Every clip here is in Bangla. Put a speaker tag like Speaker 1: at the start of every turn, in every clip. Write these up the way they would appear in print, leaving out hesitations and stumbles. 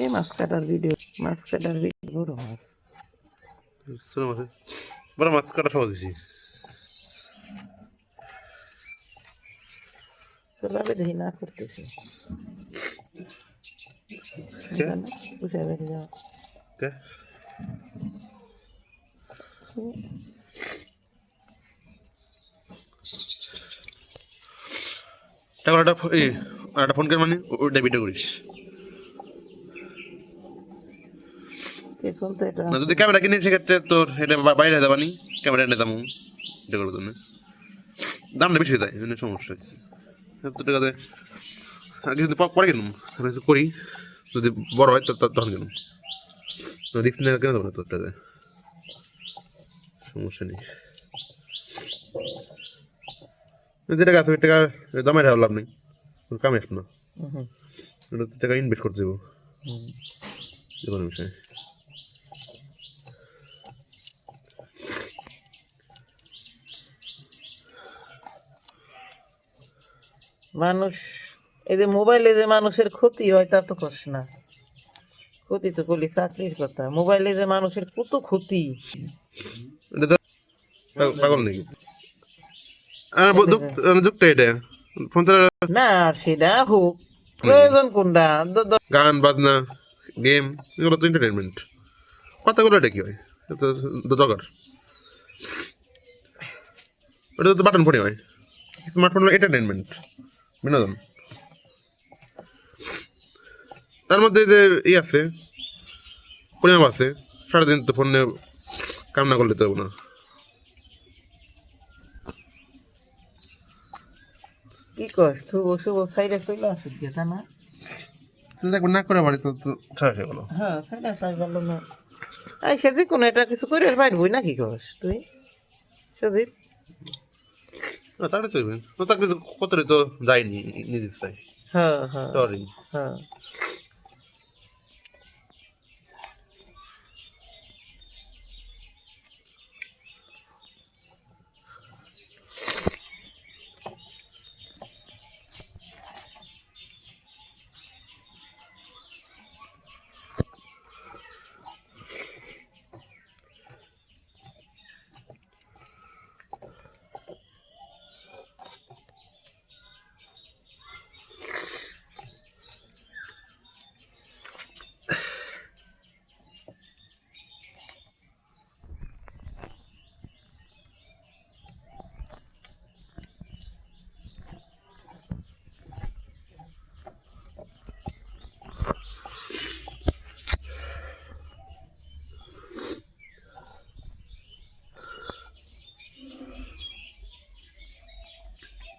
Speaker 1: এই মাছ কাটার ভিডিও বড় মাছ
Speaker 2: ছোট মাছ বড় মাছ কাটা সহজ বেশি
Speaker 1: তোলাবে দেখি না করতেছে বুঝে বেড়ে যাওয়া
Speaker 2: টাকাটা একটা ফোন করে মানে ওটা ভিডিও করিস
Speaker 1: এখন তো এটা
Speaker 2: না যদি ক্যামেরা কিনে সেক্ষেত্রে তোর এটা বাইরে যাবানি ক্যামেরা এনে দাম এটা করার জন্য দামটা বেশি যায় এমনি সমস্যা সত্তর টাকাতে আগে যদি পরে কিনুম করি যদি বড় হয় তখন কিনুম রিস্ক নিয়ে কেন দেবো না তোরটাতে সমস্যা নেই যে টাকা আছে ওই টাকা দামের লাভ নেই কামে আসবো না ওটা টাকা ইনভেস্ট করতে দেবো যে কোনো বিষয়ে
Speaker 1: মানুষ এই যে মোবাইলে যে মানুষের ক্ষতি হয় তা তো কষ্ট না ক্ষতি তো বলি চাকরির কথা মোবাইলে যে মানুষের কত ক্ষতি
Speaker 2: পাগল নাকি যুক্ত এটা ফোনটা
Speaker 1: না সেটা হোক প্রয়োজন কোনটা
Speaker 2: গান বাজনা গেম এগুলো তো এন্টারটেনমেন্ট কথাগুলো এটা কি হয় তো জগার ওটা তো বাটন ফোনে হয় স্মার্টফোন হলো এন্টারটেনমেন্ট বিনোদন তার মধ্যে যে আছে পরিমাপ আছে সারাদিন তো ফোনে কাম না করলে তো না
Speaker 1: কি কষ্ট শুভ সাইডে চলে আসুক যেটা না
Speaker 2: দেখবো না করে বাড়ি তো ছাড়া গেলো
Speaker 1: হ্যাঁ সাইডে আসা গেল না এই সেজি কোনো এটা কিছু করে পারবই না কি কস তুই সজিব
Speaker 2: তাহলে চলবে তো চাকরি কত তো যায়নি নিজে চাই
Speaker 1: হ্যাঁ হ্যাঁ
Speaker 2: সরি
Speaker 1: হ্যাঁ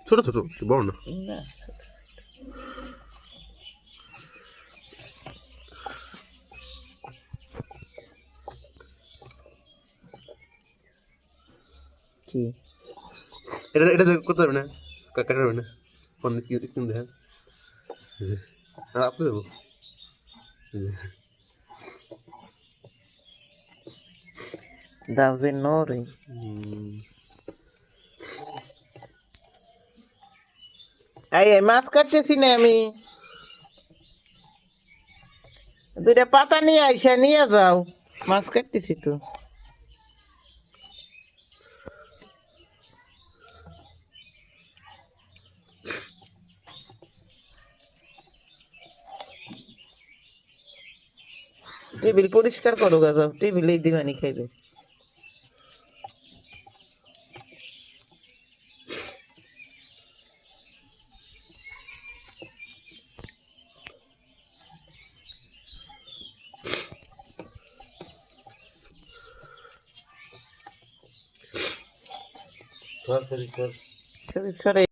Speaker 2: ছোট ছোট বড় না
Speaker 1: না কি
Speaker 2: এটা করতে পারবে না কাটা পারবে না ফোন কিন দেখেন আপনি দেবো
Speaker 1: দাও যে নরে এই মাছ কাটতেছি না আমি দুইটা পাতা নিয়ে আইসা নিয়ে যাও মাছ কাটতেছি তো টেবিল পরিষ্কার করো গা যাও টেবিলেই দিবানি খাইবে সরে